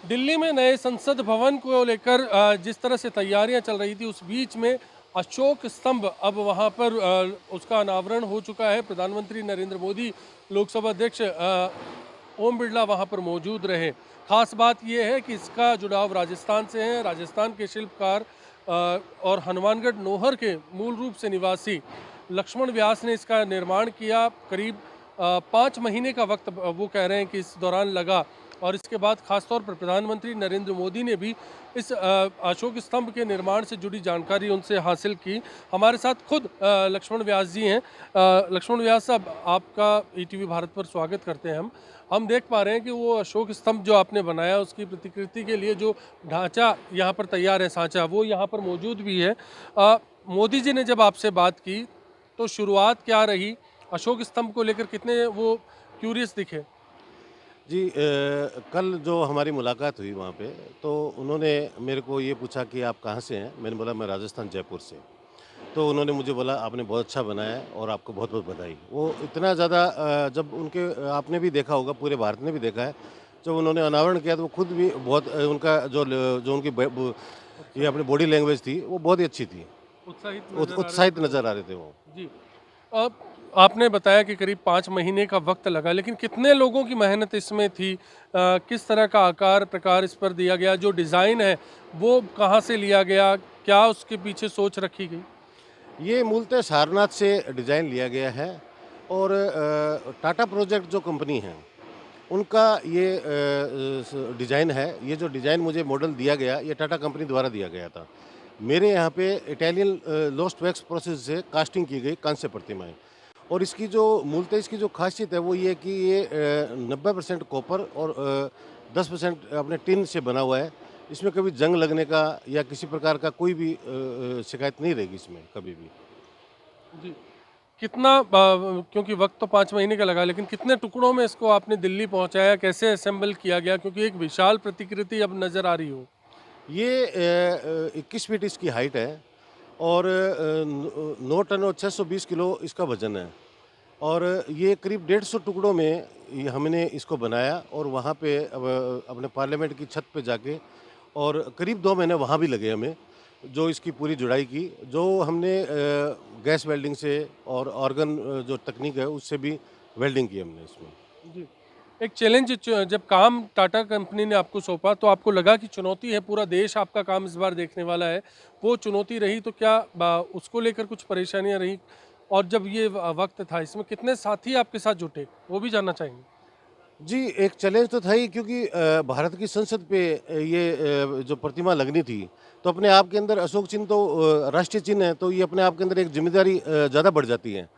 दिल्ली में नए संसद भवन को लेकर जिस तरह से तैयारियां चल रही थी, उस बीच में अशोक स्तंभ अब वहां पर उसका अनावरण हो चुका है। प्रधानमंत्री नरेंद्र मोदी, लोकसभा अध्यक्ष ओम बिरला वहां पर मौजूद रहे। खास बात यह है कि इसका जुड़ाव राजस्थान से है। राजस्थान के शिल्पकार और हनुमानगढ़ नौहर के मूल रूप से निवासी लक्ष्मण व्यास ने इसका निर्माण किया। करीब 5 महीने का वक्त वो कह रहे हैं कि इस दौरान लगा। और इसके बाद खासतौर पर प्रधानमंत्री नरेंद्र मोदी ने भी इस अशोक स्तंभ के निर्माण से जुड़ी जानकारी उनसे हासिल की। हमारे साथ खुद लक्ष्मण व्यास जी हैं। लक्ष्मण व्यास साहब, आपका ईटीवी भारत पर स्वागत करते हैं हम देख पा रहे हैं कि वो अशोक स्तंभ जो आपने बनाया, उसकी प्रतिकृति के लिए जो ढांचा यहाँ पर तैयार है, सांचा, वो यहाँ पर मौजूद भी है। मोदी जी ने जब आपसे बात की तो शुरुआत क्या रही? अशोक स्तंभ को लेकर कितने वो क्यूरियस दिखे? जी कल जो हमारी मुलाकात हुई वहाँ पे, तो उन्होंने मेरे को ये पूछा कि आप कहाँ से हैं? मैंने बोला मैं राजस्थान जयपुर से। तो उन्होंने मुझे बोला आपने बहुत अच्छा बनाया है और आपको बहुत-बहुत बधाई। वो इतना ज़्यादा जब उनके आपने भी देखा होगा, पूरे भारत ने भी देखा है, जब उन्होंने अनावरण किया तो वो खुद भी बहुत उनका जो उनकी ब ब ये अपनी बॉडी लैंग्वेज थी, वो बहुत ही अच्छी थी। उत्साहित नजर आ रहे थे उत्साहित वो। नज़र आ रहे थे वो। जी। अब आपने बताया कि करीब 5 महीने का वक्त लगा, लेकिन कितने लोगों की मेहनत इसमें थी? किस तरह का आकार प्रकार इस पर दिया गया? जो डिज़ाइन है वो कहाँ से लिया गया? क्या उसके पीछे सोच रखी गई? ये मूलतः सारनाथ से डिज़ाइन लिया गया है और टाटा प्रोजेक्ट जो कंपनी है, उनका ये डिज़ाइन है। ये जो डिज़ाइन मुझे मॉडल दिया गया, ये टाटा कंपनी द्वारा दिया गया था। मेरे यहाँ पे इटालियन लोस्ट वैक्स प्रोसेस से कास्टिंग की गई कांस्य प्रतिमाएँ और इसकी जो मूलतः इसकी जो खासियत है वो ये है कि ये 90% कॉपर और 10% अपने टिन से बना हुआ है। इसमें कभी जंग लगने का या किसी प्रकार का कोई भी शिकायत नहीं रहेगी इसमें कभी भी। जी। कितना क्योंकि वक्त तो 5 महीने का लगा, लेकिन कितने टुकड़ों में इसको आपने दिल्ली पहुँचाया? कैसे असेंबल किया गया? क्योंकि एक विशाल प्रतिकृति अब नज़र आ रही हो। ये 21 फीट इसकी हाइट है और 9 टन और 620 किलो इसका वज़न है और ये करीब 150 टुकड़ों में ये हमने इसको बनाया और वहाँ पे अब अपने पार्लियामेंट की छत पे जाके और करीब 2 महीने वहाँ भी लगे हमें, जो इसकी पूरी जुड़ाई की, जो हमने गैस वेल्डिंग से और ऑर्गन जो तकनीक है उससे भी वेल्डिंग की हमने इसमें। जी। एक चैलेंज जब काम टाटा कंपनी ने आपको सौंपा तो आपको लगा कि चुनौती है, पूरा देश आपका काम इस बार देखने वाला है, वो चुनौती रही तो क्या उसको लेकर कुछ परेशानियां रही? और जब ये वक्त था, इसमें कितने साथी आपके साथ जुटे, वो भी जानना चाहेंगे। जी, एक चैलेंज तो था ही क्योंकि भारत की संसद पे ये जो प्रतिमा लगनी थी, तो अपने आप के अंदर अशोक चिन्ह तो राष्ट्रीय चिन्ह है, तो ये अपने आप के अंदर एक ज़िम्मेदारी ज़्यादा बढ़ जाती है।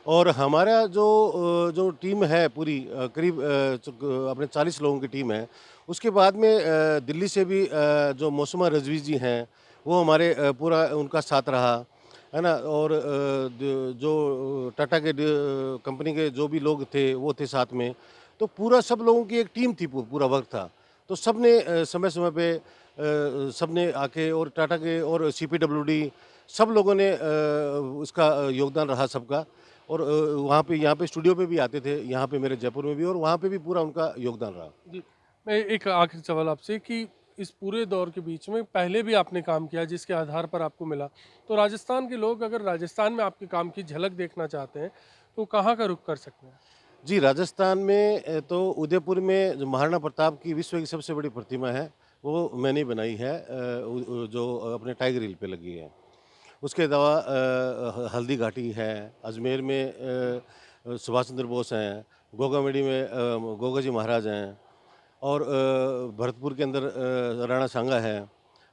और हमारा जो टीम है पूरी करीब अपने 40 लोगों की टीम है, उसके बाद में दिल्ली से भी जो मौसमा रज़वी जी हैं, वो हमारे पूरा उनका साथ रहा, है ना? और जो टाटा के कंपनी के जो भी लोग थे, वो थे साथ में। तो पूरा सब लोगों की एक टीम थी पूरा वर्क था। तो सबने समय-समय पे सबने आके और टाटा के और सीपीडब्ल्यूडी सब लोगों ने उसका योगदान रहा सबका और वहाँ पे यहाँ पे स्टूडियो पे भी आते थे, यहाँ पे मेरे जयपुर में भी और वहाँ पे भी पूरा उनका योगदान रहा। जी। मैं एक आखिरी सवाल आपसे कि इस पूरे दौर के बीच में पहले भी आपने काम किया जिसके आधार पर आपको मिला, तो राजस्थान के लोग अगर राजस्थान में आपके काम की झलक देखना चाहते हैं, तो कहाँ का रुख कर सकते हैं? जी, राजस्थान में तो उदयपुर में जो महाराणा प्रताप की विश्व की सबसे बड़ी प्रतिमा है, वो मैंने ही बनाई है जो अपने टाइगर हिल पे लगी है। उसके अलावा हल्दी घाटी है, अजमेर में सुभाष चंद्र बोस हैं, गोगामेडी में गोगा जी महाराज हैं और भरतपुर के अंदर राणा सांगा है।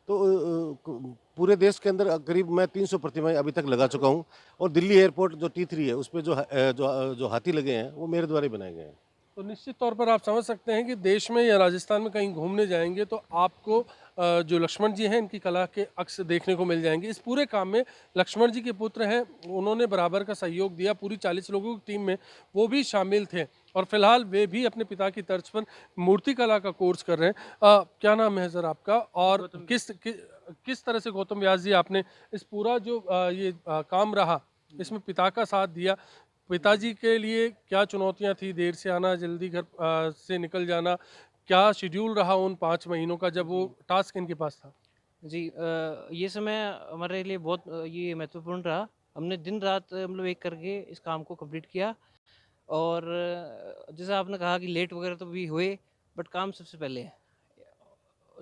तो पूरे देश के अंदर करीब मैं 300 प्रतिमाएँ अभी तक लगा चुका हूँ और दिल्ली एयरपोर्ट जो T3 है, उसपे जो हाथी लगे हैं, वो मेरे द्वारा ही बनाए गए हैं। तो निश्चित तौर पर आप समझ सकते हैं कि देश में या राजस्थान में कहीं घूमने जाएंगे तो आपको जो लक्ष्मण जी हैं, इनकी कला के अक्स देखने को मिल जाएंगे। इस पूरे काम में लक्ष्मण जी के पुत्र हैं, उन्होंने बराबर का सहयोग दिया। पूरी 40 लोगों की टीम में वो भी शामिल थे और फिलहाल वे भी अपने पिता की तर्ज पर मूर्ति कला का कोर्स कर रहे हैं। क्या नाम है सर आपका? और किस तरह से गौतम व्यास जी आपने इस पूरा जो काम रहा, इसमें पिता का साथ दिया? पिताजी के लिए क्या चुनौतियाँ थी? देर से आना, जल्दी घर से निकल जाना, क्या शेड्यूल रहा उन 5 महीनों का जब वो टास्क इनके पास था? जी ये समय हमारे लिए बहुत ये महत्वपूर्ण रहा। हमने दिन रात मतलब एक करके इस काम को कंप्लीट किया और जैसा आपने कहा कि लेट वगैरह तो भी हुए, बट काम सबसे पहले है।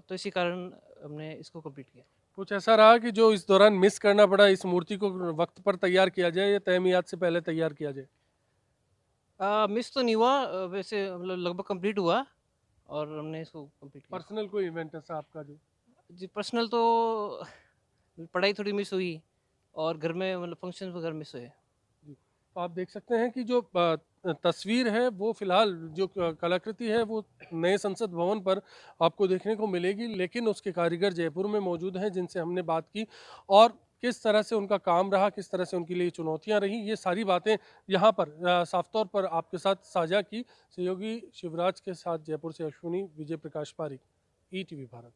तो इसी कारण हमने इसको कंप्लीट किया। कुछ ऐसा रहा कि जो इस दौरान मिस करना पड़ा, इस मूर्ति को वक्त पर तैयार किया जाए या तय मियाद से पहले तैयार किया जाए? मिस तो नहीं हुआ, वैसे मतलब लगभग कंप्लीट हुआ और हमने इसको कंप्लीट किया। पर्सनल कोई इवेंट ऐसा आपका जो? जी पर्सनल तो पढ़ाई थोड़ी मिस हुई और घर में मतलब फंक्शन वगैरह मिस हुए। जी। तो आप देख सकते हैं कि जो तस्वीर है वो फिलहाल जो कलाकृति है वो नए संसद भवन पर आपको देखने को मिलेगी, लेकिन उसके कारीगर जयपुर में मौजूद हैं जिनसे हमने बात की और किस तरह से उनका काम रहा, किस तरह से उनके लिए चुनौतियां रही, ये सारी बातें यहाँ पर साफ तौर पर आपके साथ साझा की। सहयोगी शिवराज के साथ जयपुर से अश्विनी, विजय प्रकाश पारिक, ईटीवी भारत।